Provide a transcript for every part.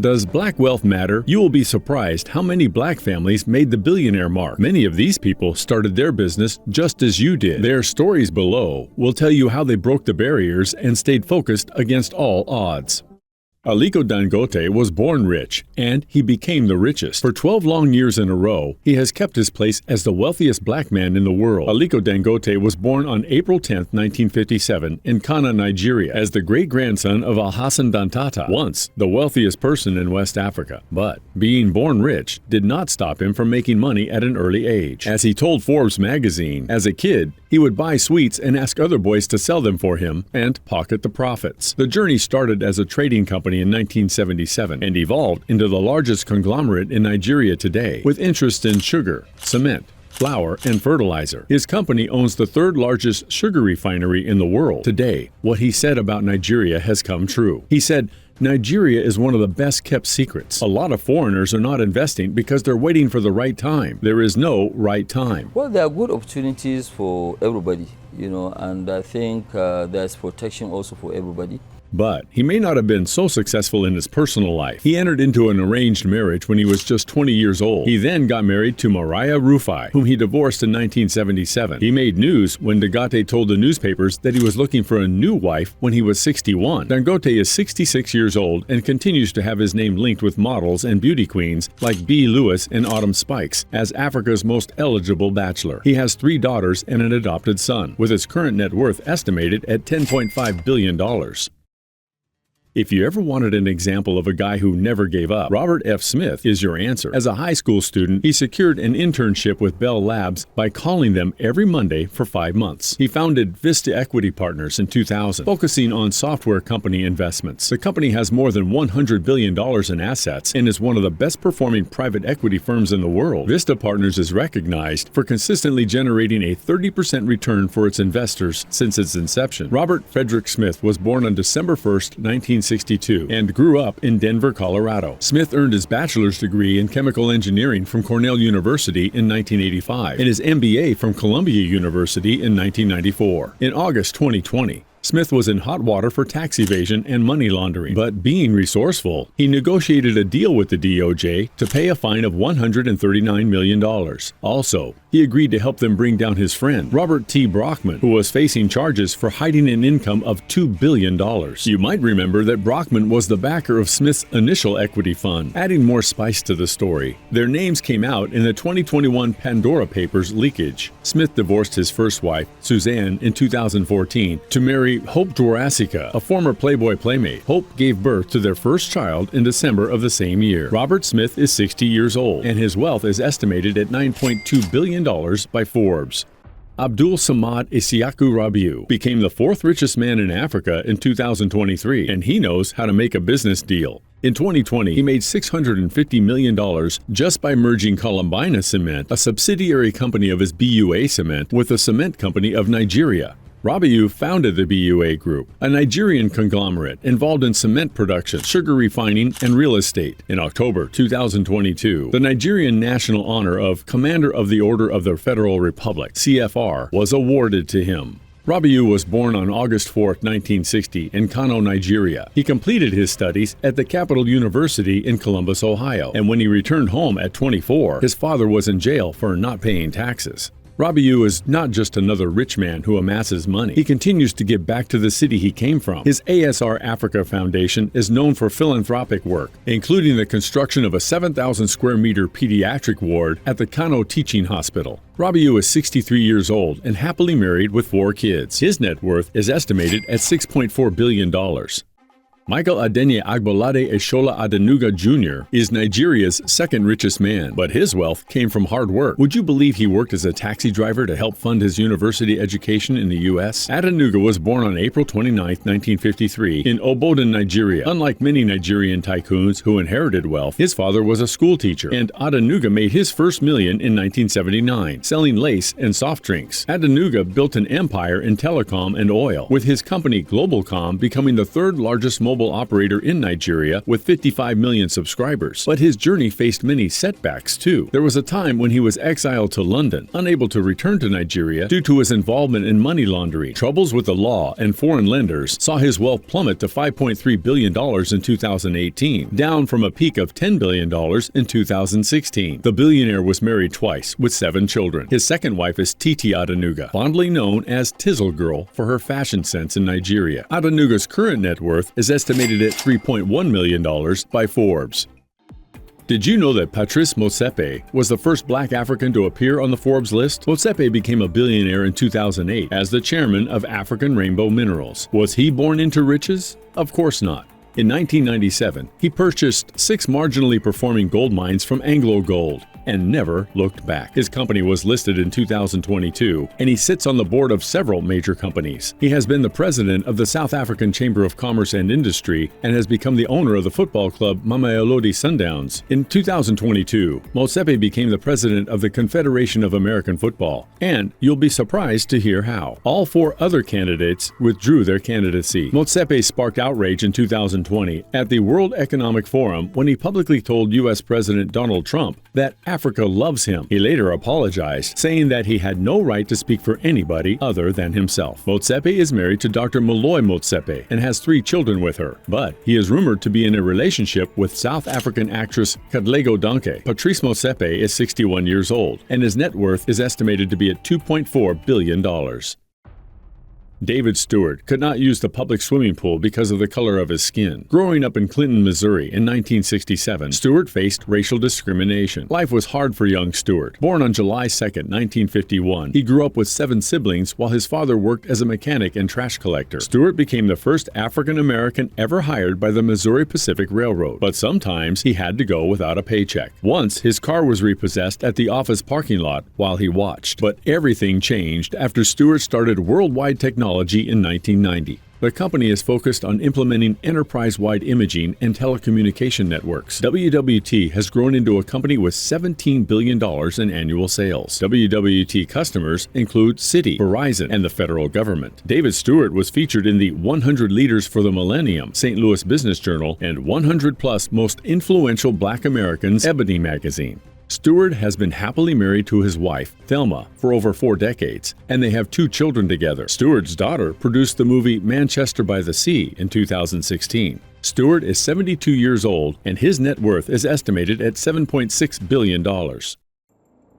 Does black wealth matter? You will be surprised how many black families made the billionaire mark. Many of these people started their business just as you did. Their stories below will tell you how they broke the barriers and stayed focused against all odds. Aliko Dangote was born rich, and he became the richest. For 12 long years in a row, he has kept his place as the wealthiest black man in the world. Aliko Dangote was born on April 10, 1957, in Kano, Nigeria, as the great-grandson of Alhassan Dantata, once the wealthiest person in West Africa. But being born rich did not stop him from making money at an early age. As he told Forbes magazine, as a kid, he would buy sweets and ask other boys to sell them for him and pocket the profits. The journey started as a trading company in 1977 and evolved into the largest conglomerate in Nigeria today, with interest in sugar, cement, flour, and fertilizer. His company owns the third largest sugar refinery in the world. Today, what he said about Nigeria has come true. He said, "Nigeria is one of the best kept secrets. A lot of foreigners are not investing because they're waiting for the right time. There is no right time." Well, there are good opportunities for everybody, and I think there's protection also for everybody. But he may not have been so successful in his personal life. He entered into an arranged marriage when he was just 20 years old. He then got married to Mariah Rufai, whom he divorced in 1977. He made news when Dangote told the newspapers that he was looking for a new wife when he was 61. Dangote is 66 years old and continues to have his name linked with models and beauty queens like B. Lewis and Autumn Spikes as Africa's most eligible bachelor. He has 3 daughters and an adopted son, with his current net worth estimated at $10.5 billion. If you ever wanted an example of a guy who never gave up, Robert F. Smith is your answer. As a high school student, he secured an internship with Bell Labs by calling them every Monday for 5 months. He founded Vista Equity Partners in 2000, focusing on software company investments. The company has more than $100 billion in assets and is one of the best performing private equity firms in the world. Vista Partners is recognized for consistently generating a 30% return for its investors since its inception. Robert Frederick Smith was born on December 1st, 1962, and grew up in Denver, Colorado. Smith earned his bachelor's degree in chemical engineering from Cornell University in 1985 and his MBA from Columbia University in 1994. In August 2020, Smith was in hot water for tax evasion and money laundering, but being resourceful, he negotiated a deal with the DOJ to pay a fine of $139 million. Also, he agreed to help them bring down his friend, Robert T. Brockman, who was facing charges for hiding an income of $2 billion. You might remember that Brockman was the backer of Smith's initial equity fund. Adding more spice to the story, their names came out in the 2021 Pandora Papers leakage. Smith divorced his first wife, Suzanne, in 2014 to marry Hope Dworasica, a former Playboy playmate. Hope gave birth to their first child in December of the same year. Robert Smith is 60 years old, and his wealth is estimated at $9.2 billion by Forbes. Abdul Samad Isiaku Rabiu became the 4th richest man in Africa in 2023, and he knows how to make a business deal. In 2020, he made $650 million just by merging Columbina Cement, a subsidiary company of his BUA Cement, with the cement company of Nigeria. Rabiu founded the BUA Group, a Nigerian conglomerate involved in cement production, sugar refining, and real estate. In October 2022, the Nigerian national honor of Commander of the Order of the Federal Republic, CFR, was awarded to him. Rabiu was born on August 4, 1960, in Kano, Nigeria. He completed his studies at the Capital University in Columbus, Ohio, and when he returned home at 24, his father was in jail for not paying taxes. Rabiu is not just another rich man who amasses money. He continues to give back to the city he came from. His ASR Africa Foundation is known for philanthropic work, including the construction of a 7,000 square meter pediatric ward at the Kano Teaching Hospital. Rabiu is 63 years old and happily married with 4 kids. His net worth is estimated at $6.4 billion. Michael Adenye Agbolade Eshola Adenuga Jr. is Nigeria's 2nd richest man, but his wealth came from hard work. Would you believe he worked as a taxi driver to help fund his university education in the U.S.? Adenuga was born on April 29, 1953, in Obodan, Nigeria. Unlike many Nigerian tycoons who inherited wealth, his father was a school teacher, and Adenuga made his first million in 1979, selling lace and soft drinks. Adenuga built an empire in telecom and oil, with his company Globalcom becoming the 3rd largest mobile global operator in Nigeria with 55 million subscribers. But his journey faced many setbacks too. There was a time when he was exiled to London, unable to return to Nigeria due to his involvement in money laundering. Troubles with the law and foreign lenders saw his wealth plummet to $5.3 billion in 2018, down from a peak of $10 billion in 2016. The billionaire was married twice, with 7 children. His second wife is Titi Adenuga, fondly known as Tizzle Girl for her fashion sense in Nigeria. Adenuga's current net worth is estimated at $3.1 million by Forbes. Did you know that Patrice Motsepe was the first black African to appear on the Forbes list? Motsepe became a billionaire in 2008 as the chairman of African Rainbow Minerals. Was he born into riches? Of course not. In 1997, he purchased 6 marginally performing gold mines from Anglo Gold and never looked back. His company was listed in 2022, and he sits on the board of several major companies. He has been the president of the South African Chamber of Commerce and Industry and has become the owner of the football club Mamelodi Sundowns. In 2022, Motsepe became the president of the Confederation of American Football, and you'll be surprised to hear how. All 4 other candidates withdrew their candidacy. Motsepe sparked outrage in 2020 at the World Economic Forum when he publicly told U.S. President Donald Trump that Africa loves him. He later apologized, saying that he had no right to speak for anybody other than himself. Motsepe is married to Dr. Malloy Motsepe and has 3 children with her, but he is rumored to be in a relationship with South African actress Kadlego Dangote. Patrice Motsepe is 61 years old, and his net worth is estimated to be at $2.4 billion. David Stewart could not use the public swimming pool because of the color of his skin. Growing up in Clinton, Missouri in 1967, Stewart faced racial discrimination. Life was hard for young Stewart. Born on July 2, 1951, he grew up with 7 siblings while his father worked as a mechanic and trash collector. Stewart became the first African American ever hired by the Missouri Pacific Railroad, but sometimes he had to go without a paycheck. Once, his car was repossessed at the office parking lot while he watched. But everything changed after Stewart started worldwide technology in 1990. The company is focused on implementing enterprise-wide imaging and telecommunication networks. WWT has grown into a company with $17 billion in annual sales. WWT customers include Citi, Verizon, and the federal government. David Stewart was featured in the 100 Leaders for the Millennium, St. Louis Business Journal, and 100+ Most Influential Black Americans, Ebony magazine. Stewart has been happily married to his wife, Thelma, for over 4 decades, and they have 2 children together. Stewart's daughter produced the movie Manchester by the Sea in 2016. Stewart is 72 years old, and his net worth is estimated at $7.6 billion.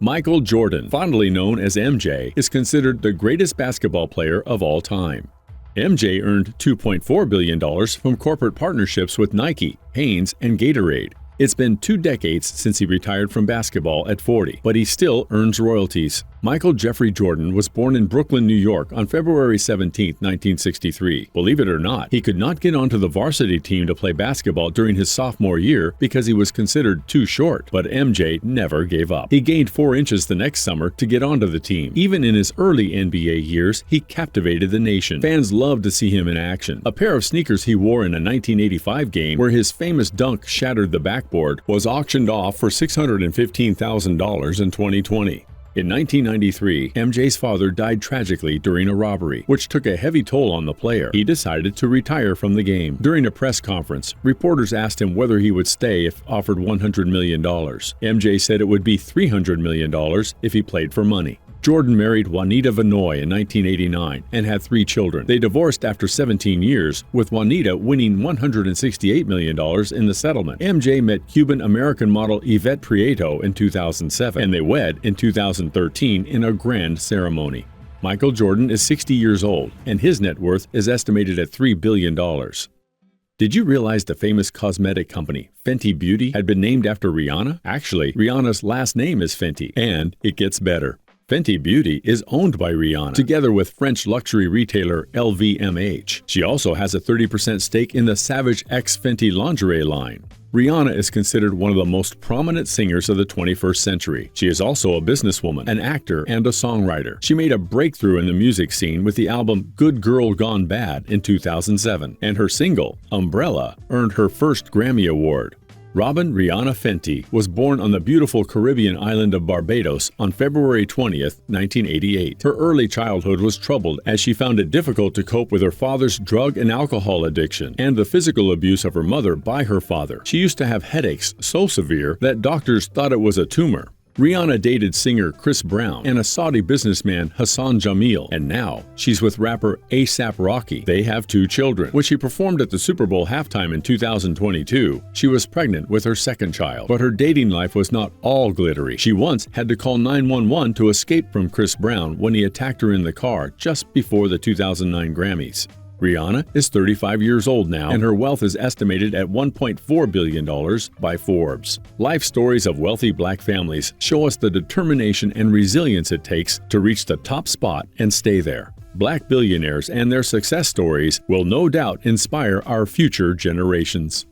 Michael Jordan, fondly known as MJ, is considered the greatest basketball player of all time. MJ earned $2.4 billion from corporate partnerships with Nike, Hanes, and Gatorade. It's been 2 decades since he retired from basketball at 40, but he still earns royalties. Michael Jeffrey Jordan was born in Brooklyn, New York on February 17, 1963. Believe it or not, he could not get onto the varsity team to play basketball during his sophomore year because he was considered too short, but MJ never gave up. He gained 4 inches the next summer to get onto the team. Even in his early NBA years, he captivated the nation. Fans loved to see him in action. A pair of sneakers he wore in a 1985 game where his famous dunk shattered the backboard was auctioned off for $615,000 in 2020. In 1993, MJ's father died tragically during a robbery, which took a heavy toll on the player. He decided to retire from the game. During a press conference, reporters asked him whether he would stay if offered $100 million. MJ said it would be $300 million if he played for money. Jordan married Juanita Vanoy in 1989 and had 3 children. They divorced after 17 years, with Juanita winning $168 million in the settlement. MJ met Cuban-American model Yvette Prieto in 2007, and they wed in 2013 in a grand ceremony. Michael Jordan is 60 years old, and his net worth is estimated at $3 billion. Did you realize the famous cosmetic company, Fenty Beauty, had been named after Rihanna? Actually, Rihanna's last name is Fenty, and it gets better. Fenty Beauty is owned by Rihanna, together with French luxury retailer LVMH. She also has a 30% stake in the Savage X Fenty lingerie line. Rihanna is considered one of the most prominent singers of the 21st century. She is also a businesswoman, an actor, and a songwriter. She made a breakthrough in the music scene with the album Good Girl Gone Bad in 2007, and her single, Umbrella, earned her first Grammy Award. Robin Rihanna Fenty was born on the beautiful Caribbean island of Barbados on February 20th, 1988. Her early childhood was troubled as she found it difficult to cope with her father's drug and alcohol addiction and the physical abuse of her mother by her father. She used to have headaches so severe that doctors thought it was a tumor. Rihanna dated singer Chris Brown and a Saudi businessman Hassan Jamil, and now she's with rapper A$AP Rocky. They have 2 children. When she performed at the Super Bowl halftime in 2022, she was pregnant with her second child. But her dating life was not all glittery. She once had to call 911 to escape from Chris Brown when he attacked her in the car just before the 2009 Grammys. Rihanna is 35 years old now, and her wealth is estimated at $1.4 billion by Forbes. Life stories of wealthy black families show us the determination and resilience it takes to reach the top spot and stay there. Black billionaires and their success stories will no doubt inspire our future generations.